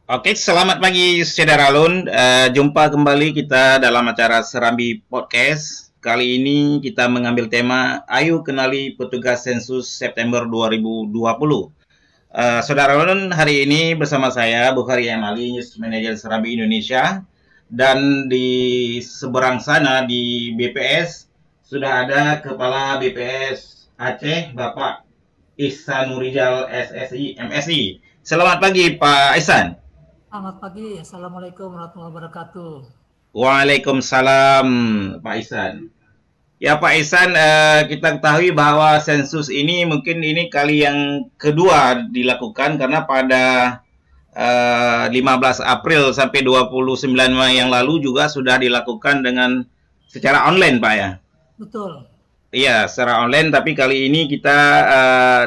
Oke, selamat pagi saudara Lun. Jumpa kembali kita dalam acara Serambi Podcast. Kali ini kita mengambil tema Ayo Kenali Petugas Sensus September 2020. Saudara Lun, hari ini bersama saya Bukhari Amali, News Manager Serambi Indonesia. Dan di seberang sana di BPS sudah ada Kepala BPS Aceh, Bapak Ihsan Nurijal SSI MSI. Selamat pagi Pak Ihsan. Selamat pagi, Assalamualaikum warahmatullahi wabarakatuh. Waalaikumsalam, Pak Ihsan. Ya, Pak Ihsan, kita ketahui bahwa sensus ini mungkin ini kali yang kedua dilakukan karena pada 15 April sampai 29 Mei yang lalu juga sudah dilakukan dengan secara online, Pak ya. Betul. Iya, secara online, tapi kali ini kita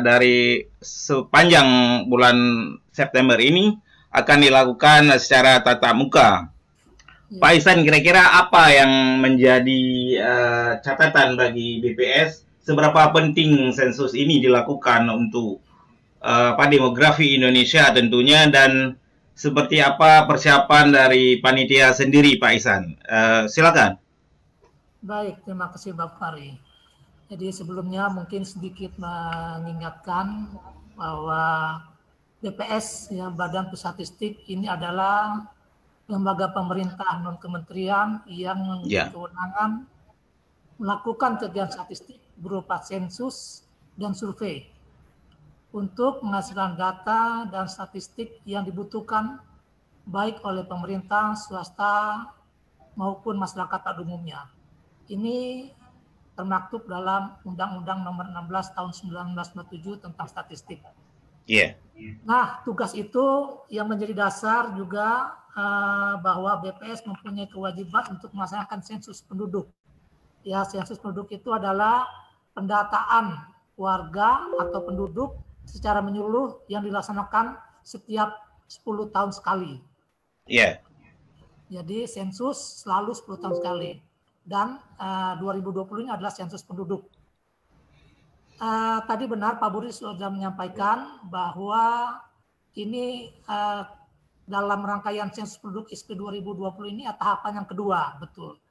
dari sepanjang bulan September ini akan dilakukan secara tatap muka. Pak Ihsan, kira-kira apa yang menjadi catatan bagi BPS? Seberapa penting sensus ini dilakukan untuk demografi Indonesia tentunya, dan seperti apa persiapan dari panitia sendiri, Pak Ihsan? Silakan. Baik, terima kasih Bapak Fari. Jadi sebelumnya mungkin sedikit mengingatkan bahwa BPS, ya, Badan Pusat Statistik, ini adalah lembaga pemerintah non-kementerian yang memiliki kewenangan melakukan kegiatan statistik berupa sensus dan survei untuk menghasilkan data dan statistik yang dibutuhkan baik oleh pemerintah, swasta, maupun masyarakat pada umumnya. Ini termaktub dalam Undang-Undang Nomor 16 Tahun 1997 tentang statistik. Iya. Nah, tugas itu yang menjadi dasar juga bahwa BPS mempunyai kewajiban untuk melaksanakan sensus penduduk. Ya, sensus penduduk itu adalah pendataan warga atau penduduk secara menyeluruh yang dilaksanakan setiap 10 tahun sekali. Iya. Jadi sensus selalu 10 tahun sekali. Dan 2020 ini adalah sensus penduduk. Tadi benar Pak Budi sudah menyampaikan bahwa ini dalam rangkaian sensus penduduk SP 2020 ini tahapan yang kedua, betul.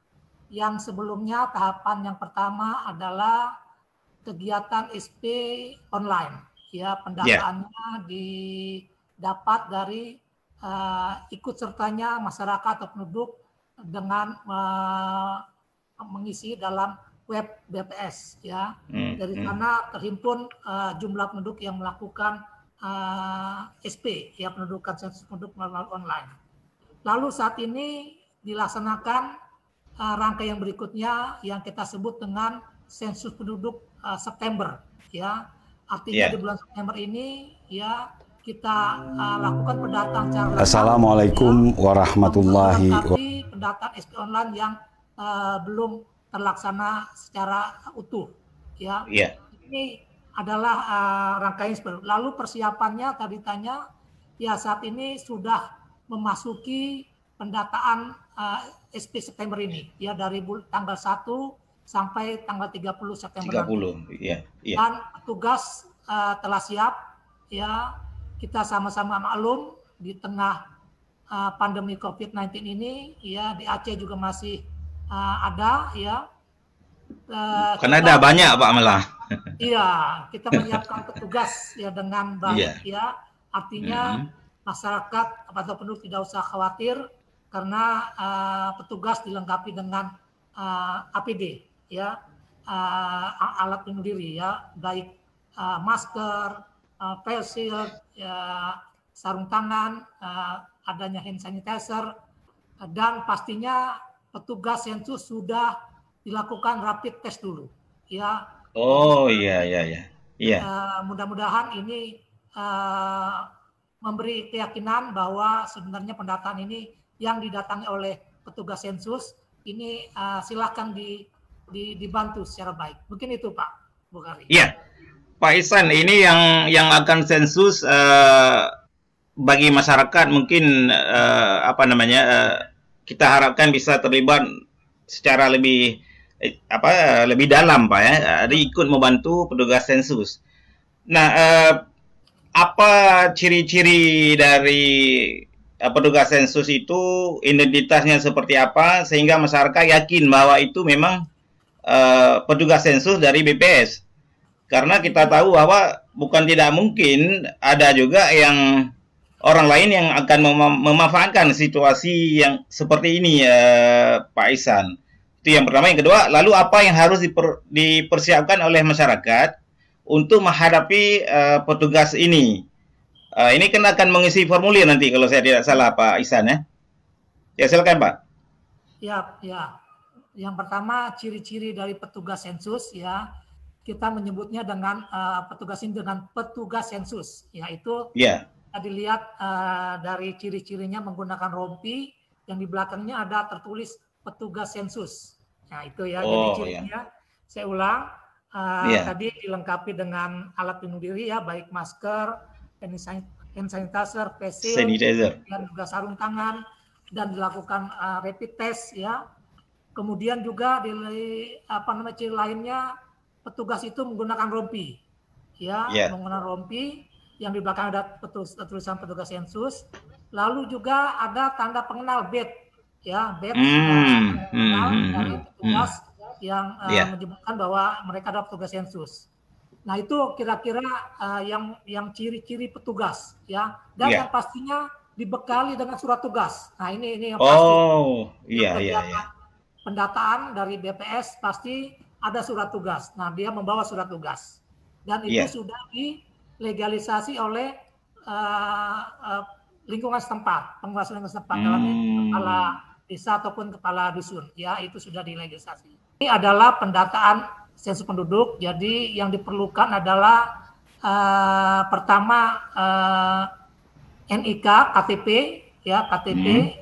Yang sebelumnya tahapan yang pertama adalah kegiatan SP online, ya, pendataannya didapat dari ikut sertanya masyarakat atau penduduk dengan mengisi dalam web BPS, ya. Dari sana terhimpun jumlah penduduk yang melakukan SP, ya, pendudukan sensus penduduk melalui online. Lalu saat ini dilaksanakan rangkaian berikutnya yang kita sebut dengan sensus penduduk September, ya. Artinya di bulan September ini, ya, kita lakukan pendataan secara lengkap. Assalamualaikum warahmatullahi wabarakatuh. Pendataan SP online yang belum terlaksana secara utuh, ya. Ini adalah rangkaian. Lalu persiapannya tadi tanya, ya, saat ini sudah memasuki pendataan SP September ini, ya, dari tanggal 1 sampai tanggal 30 September 30, nanti. iya. Dan tugas telah siap, ya. Kita sama-sama maklum di tengah pandemi COVID-19 ini, ya, di Aceh juga masih ada, ya. Karena ada banyak, Pak, malah. Iya, kita menyiapkan petugas, ya, dengan baik, ya. Artinya masyarakat atau penduduk tidak usah khawatir karena petugas dilengkapi dengan APD, ya, alat pelindung diri, ya, baik masker, face shield, ya, sarung tangan, adanya hand sanitizer, dan pastinya petugas sensus sudah dilakukan rapid test dulu, ya. Oh, iya. Mudah-mudahan ini memberi keyakinan bahwa sebenarnya pendataan ini yang didatangi oleh petugas sensus ini silakan dibantu secara baik. Mungkin itu, Pak Bukhari. Iya, Pak Ihsan, ini yang akan sensus bagi masyarakat mungkin kita harapkan bisa terlibat secara lebih dalam, Pak ya. Ada ikut membantu petugas sensus. Nah, apa ciri-ciri dari petugas sensus itu identitasnya seperti apa sehingga masyarakat yakin bahwa itu memang petugas sensus dari BPS. Karena kita tahu bahwa bukan tidak mungkin ada juga yang orang lain yang akan memanfaatkan situasi yang seperti ini, Pak Ihsan. Itu yang pertama. Yang kedua, lalu apa yang harus dipersiapkan oleh masyarakat untuk menghadapi petugas ini? Ini kan akan mengisi formulir nanti kalau saya tidak salah, Pak Ihsan, ya. Ya, silakan, Pak. Ya, ya. Yang pertama, ciri-ciri dari petugas sensus, ya, kita menyebutnya dengan petugas ini dengan petugas sensus, yaitu dilihat dari ciri-cirinya menggunakan rompi yang di belakangnya ada tertulis petugas sensus. Nah itu ya, jadi cirinya. Saya ulang, tadi dilengkapi dengan alat pelindung diri ya, baik masker, hand sanitizer, face shield, dan juga sarung tangan, dan dilakukan rapid test ya. Kemudian juga ciri lainnya, petugas itu menggunakan rompi, ya, menggunakan rompi yang di belakang ada tulisan petugas sensus. Lalu juga ada tanda pengenal badge, ya, badge dari petugas yang menyebutkan bahwa mereka adalah petugas sensus. Nah itu kira-kira yang ciri-ciri petugas, ya, dan yang pastinya dibekali dengan surat tugas. Nah ini yang pasti. Pendataan dari BPS pasti ada surat tugas. Nah, dia membawa surat tugas. Dan itu sudah dilegalisasi oleh lingkungan setempat, penguasa lingkungan setempat, dalam kepala desa ataupun kepala dusun. Ya, itu sudah dilegalisasi. Ini adalah pendataan sensus penduduk. Jadi yang diperlukan adalah pertama NIK, KTP, ya, KTP,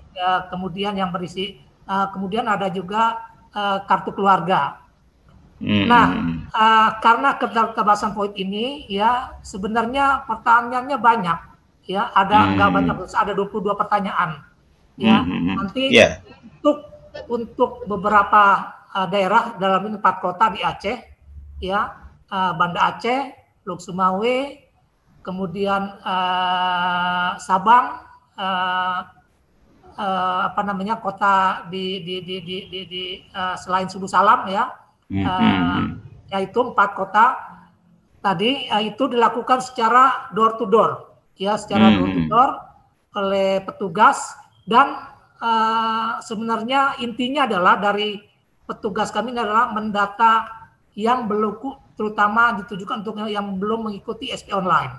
kemudian yang berisi, kemudian ada juga kartu keluarga. Nah, karena keterbatasan poin ini, ya, sebenarnya pertanyaannya banyak, ya, ada nggak banyak, ada 22 pertanyaan, ya. Nanti untuk beberapa daerah dalam ini 4 kota di Aceh, ya, Banda Aceh, Luk Sumawe, kemudian Sabang, kota di selain Sudu Salam, ya. Yaitu 4 kota tadi, itu dilakukan secara door to door, ya, secara door to door oleh petugas. Dan sebenarnya intinya adalah dari petugas kami adalah mendata yang belum, terutama ditujukan untuk yang belum mengikuti SP online,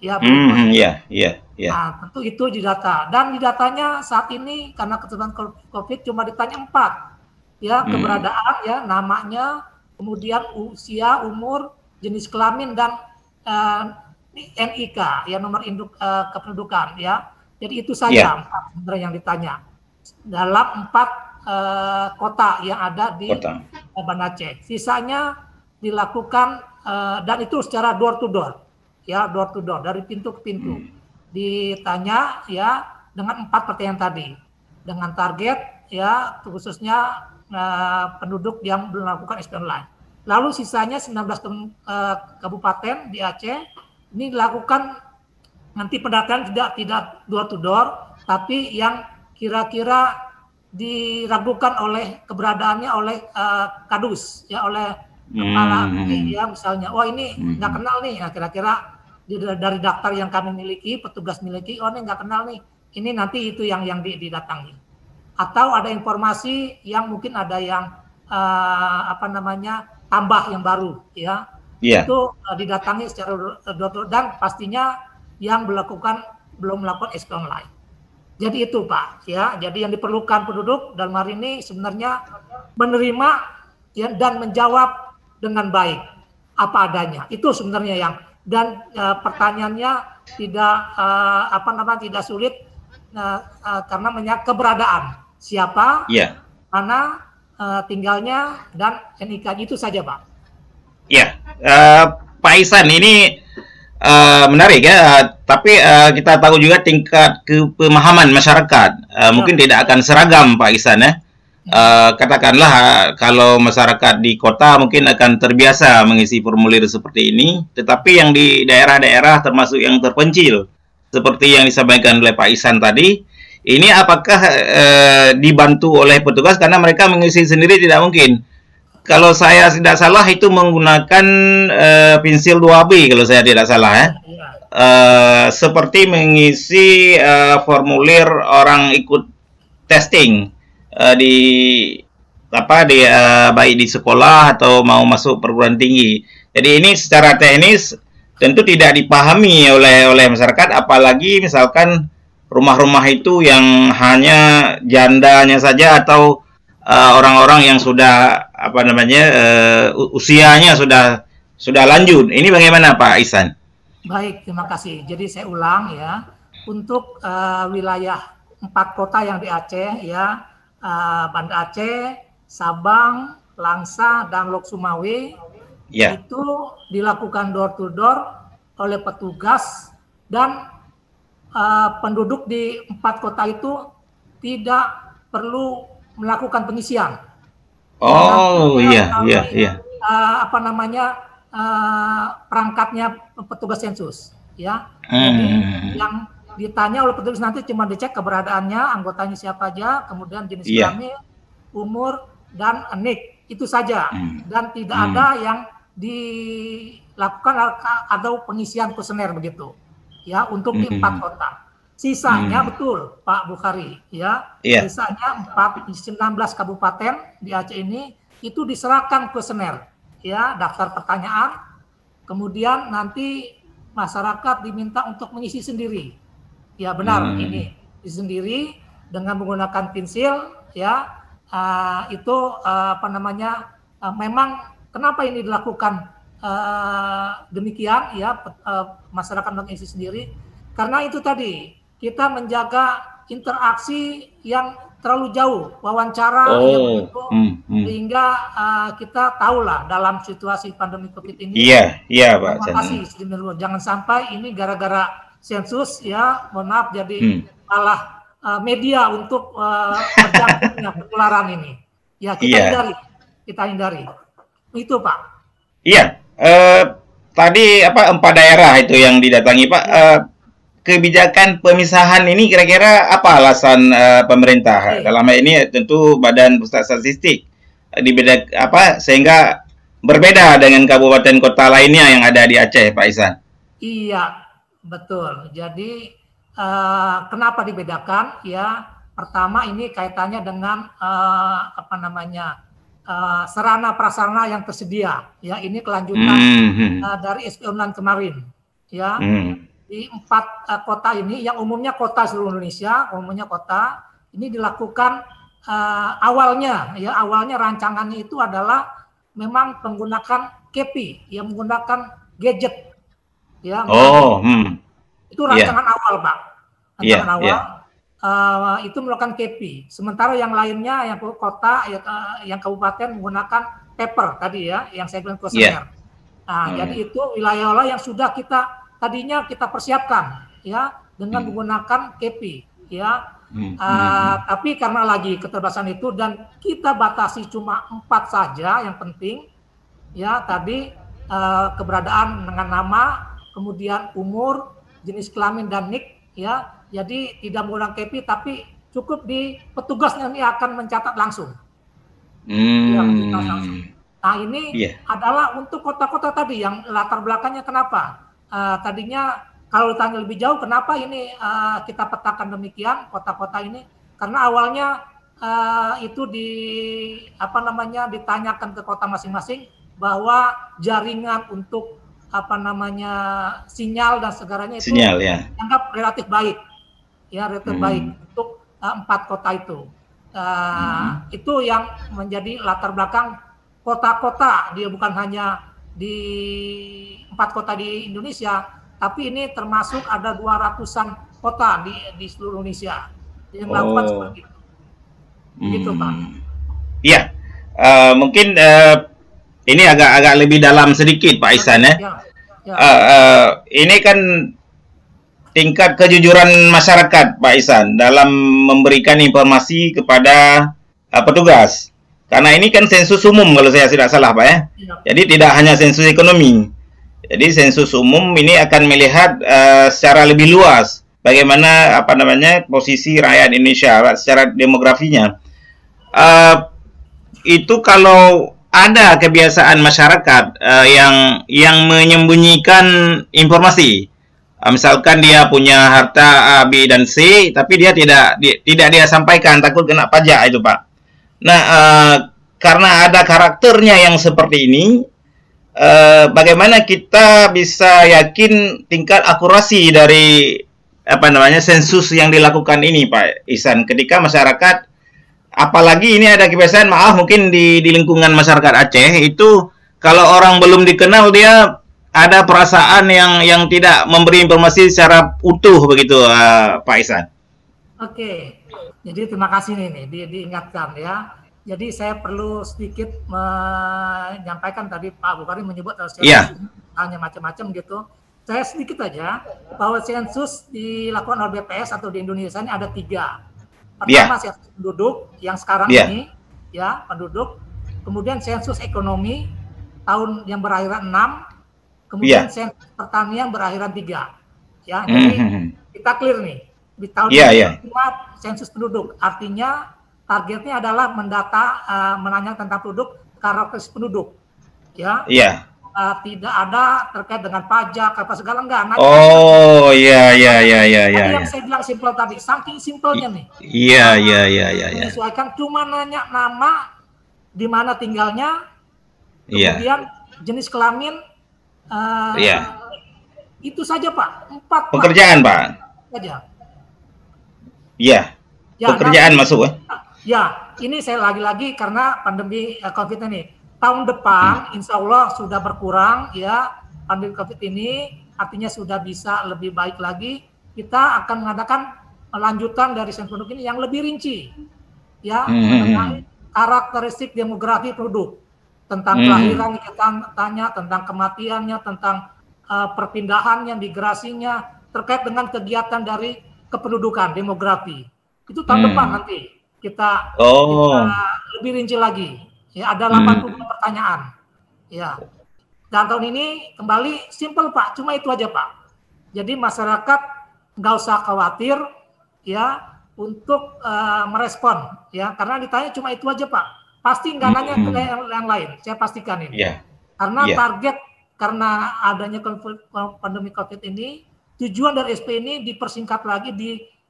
ya. Nah, tentu itu didata, dan di datanya saat ini karena ketentuan COVID cuma ditanya 4. Ya, keberadaan, ya, namanya, kemudian usia, umur, jenis kelamin, dan NIK, ya, nomor induk kependudukan, ya. Jadi itu saja 4 sebenarnya yang ditanya dalam 4 kota yang ada di Banda Aceh. Sisanya dilakukan dan itu secara door to door, ya, door to door, dari pintu ke pintu. Ditanya, ya, dengan 4 pertanyaan tadi, dengan target, ya, khususnya penduduk yang belum melakukan SP online. Lalu sisanya 19 kabupaten di Aceh ini dilakukan nanti pendataan tidak door to door, tapi yang kira-kira diragukan oleh keberadaannya oleh kadus, ya, oleh kepala, ya, misalnya, oh ini nggak kenal nih, nah, kira-kira dari daftar yang kami miliki, petugas miliki, oh ini nggak kenal nih, ini nanti itu yang didatangi. Atau ada informasi yang mungkin ada yang tambah yang baru, ya, itu didatangi secara dan pastinya yang belum melakukan SP online. Jadi itu, Pak, ya. Jadi yang diperlukan penduduk dalam hari ini sebenarnya menerima, ya, dan menjawab dengan baik apa adanya. Itu sebenarnya yang, dan pertanyaannya tidak sulit karena keberadaan. Siapa, mana tinggalnya, dan NIK, itu saja, Pak. Ya, Pak Ihsan, ini menarik, ya. Tapi kita tahu juga tingkat kepemahaman masyarakat mungkin tidak akan seragam, Pak Ihsan, ya. Katakanlah kalau masyarakat di kota mungkin akan terbiasa mengisi formulir seperti ini, tetapi yang di daerah-daerah termasuk yang terpencil, seperti yang disampaikan oleh Pak Ihsan tadi, Ini apakah dibantu oleh petugas karena mereka mengisi sendiri tidak mungkin. Kalau saya tidak salah itu menggunakan pensil 2B kalau saya tidak salah ya. Seperti mengisi formulir orang ikut testing di baik di sekolah atau mau masuk perguruan tinggi. Jadi ini secara teknis tentu tidak dipahami oleh masyarakat, apalagi misalkan rumah-rumah itu yang hanya jandanya saja atau orang-orang yang sudah usianya sudah lanjut. Ini bagaimana Pak Ihsan? Baik, terima kasih. Jadi saya ulang ya, untuk wilayah 4 kota yang di Aceh ya, Banda Aceh, Sabang, Langsa, dan Lok Sumawe, itu dilakukan door to door oleh petugas, dan penduduk di 4 kota itu tidak perlu melakukan pengisian. Perangkatnya petugas sensus ya. Jadi yang ditanya oleh petugas nanti cuma dicek keberadaannya, anggotanya siapa aja, kemudian jenis kelamin, umur, dan nik, itu saja. Dan tidak ada yang dilakukan atau pengisian kuesioner begitu ya untuk di 4 kota. Sisanya betul Pak Bukhari ya, sisanya 19 kabupaten di Aceh ini itu diserahkan kuesioner ya, daftar pertanyaan, kemudian nanti masyarakat diminta untuk mengisi sendiri. Ya benar, ini sendiri dengan menggunakan pensil ya. Memang kenapa ini dilakukan demikian ya, masyarakat mengisi sendiri, karena itu tadi kita menjaga interaksi yang terlalu jauh, wawancara sehingga kita tahulah dalam situasi pandemi COVID ini. Iya Pak. Terima kasih. Jangan sampai ini gara-gara sensus ya, mohon maaf, jadi malah media untuk berjangkitnya penularan ini. Ya kita hindari. Itu Pak. Iya. Tadi 4 daerah itu yang didatangi Pak. Kebijakan pemisahan ini kira-kira apa alasan pemerintah? Dalam hal ini tentu Badan Pusat Statistik sehingga berbeda dengan kabupaten kota lainnya yang ada di Aceh, Pak Ihsan. Iya, betul. Jadi kenapa dibedakan? Ya, pertama ini kaitannya dengan sarana prasarana yang tersedia. Ya, ini kelanjutan dari SP Online kemarin. Ya. Di 4 kota ini, yang umumnya kota seluruh Indonesia, ini dilakukan awalnya rancangannya itu adalah memang menggunakan KEPI, yang menggunakan gadget, ya. Itu rancangan awal Pak, itu melakukan KEPI. Sementara yang lainnya, yang kota, yang kabupaten menggunakan paper tadi ya, yang saya bilang kuesioner. Jadi itu wilayah-wilayah yang sudah tadinya kita persiapkan ya dengan menggunakan KEPI ya. Tapi karena lagi keterbatasan itu dan kita batasi cuma 4 saja yang penting ya, tadi keberadaan dengan nama, kemudian umur, jenis kelamin, dan nik ya. Jadi tidak menggunakan KEPI, tapi cukup di petugasnya ini akan mencatat langsung. Nah ini adalah untuk kota-kota tadi yang latar belakangnya kenapa. Tadinya kalau ditanya lebih jauh kenapa ini kita petakan demikian kota-kota ini, karena awalnya itu ditanyakan ke kota masing-masing bahwa jaringan untuk sinyal dan segalanya itu dianggap relatif baik ya, baik untuk 4 kota itu. Itu yang menjadi latar belakang kota-kota, dia bukan hanya di 4 kota di Indonesia, tapi ini termasuk ada 200-an kota di seluruh Indonesia yang melakukan seperti itu. Begitu Pak. Iya, mungkin ini agak lebih dalam sedikit Pak Ihsan ya. Ini kan tingkat kejujuran masyarakat Pak Ihsan dalam memberikan informasi kepada petugas. Karena ini kan sensus umum kalau saya tidak salah Pak ya. Jadi tidak hanya sensus ekonomi. Jadi sensus umum ini akan melihat secara lebih luas bagaimana apa namanya posisi rakyat Indonesia Pak, secara demografinya. Eh, itu kalau ada kebiasaan masyarakat yang menyembunyikan informasi. Misalkan dia punya harta A, B dan C, tapi dia tidak dia sampaikan, takut kena pajak itu Pak. Nah, karena ada karakternya yang seperti ini, bagaimana kita bisa yakin tingkat akurasi dari apa namanya sensus yang dilakukan ini Pak Ihsan, ketika masyarakat, apalagi ini ada kebiasaan, maaf mungkin di lingkungan masyarakat Aceh itu, kalau orang belum dikenal dia ada perasaan yang tidak memberi informasi secara utuh begitu, Pak Ihsan. Oke, jadi terima kasih nih diingatkan ya. Jadi saya perlu sedikit menyampaikan, tadi Pak Bukhari menyebut hanya macam-macam gitu. Saya sedikit aja bahwa sensus dilakukan oleh BPS atau di Indonesia ini ada 3. Pertama sensus penduduk yang sekarang ini ya penduduk, kemudian sensus ekonomi tahun yang berakhiran 6, kemudian sensus pertanian berakhiran 3. Ya, jadi kita clear nih di tahun ini cuma sensus penduduk, artinya targetnya adalah mendata, menanya tentang penduduk, karakteristik penduduk, ya. Tidak ada terkait dengan pajak apa segala, enggak. Yang saya bilang simpel tadi, saking simpelnya nih. Menyesuaikan, cuma nanya nama, di mana tinggalnya, kemudian jenis kelamin, itu saja Pak. 4 pekerjaan Pak. Saja. Pekerjaan masuk ya. Ini saya lagi-lagi karena pandemi COVID ini. Tahun depan insya Allah sudah berkurang ya pandemi COVID ini, artinya sudah bisa lebih baik lagi. Kita akan mengadakan lanjutan dari sensus penduduk ini yang lebih rinci ya, mengenai karakteristik demografi penduduk, tentang kelahiran kita tanya, tentang kematiannya, tentang perpindahannya, migrasinya, terkait dengan kegiatan dari kependudukan demografi. Itu tahun depan nanti kita lebih rinci lagi. Ya, ada 80 pertanyaan. Ya. Dan tahun ini kembali simple Pak, cuma itu aja Pak. Jadi masyarakat nggak usah khawatir ya untuk merespon ya, karena ditanya cuma itu aja Pak. Pasti nggak nanya ke yang lain, saya pastikan ini. Karena target, karena adanya pandemi COVID ini, tujuan dari SP ini dipersingkat lagi,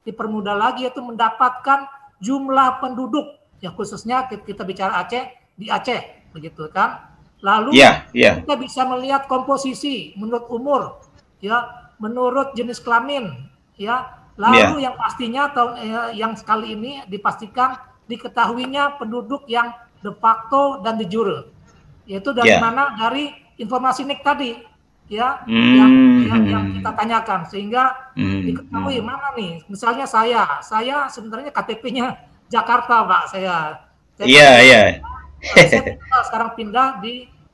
dipermudah lagi, yaitu mendapatkan jumlah penduduk ya, khususnya kita bicara Aceh, di Aceh begitu kan. Lalu kita bisa melihat komposisi menurut umur ya, menurut jenis kelamin ya. Lalu yang pastinya yang sekali ini dipastikan diketahuinya penduduk yang de facto dan de jure, yaitu dari mana, dari informasi NIK tadi ya, yang kita tanyakan, sehingga diketahui mana nih. Misalnya saya sebenarnya KTP-nya Jakarta Pak, saya sekarang pindah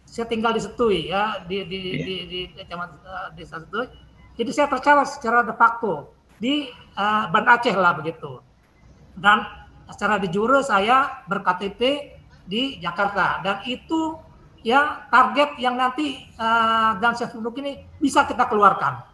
saya tinggal di Setui ya, di kecamatan desa Setui. Jadi saya tercatat secara de facto di Banda Aceh lah begitu. Dan secara de jure saya ber-KTP di Jakarta, dan itu ya target yang nanti dan sensus penduduk ini bisa kita keluarkan.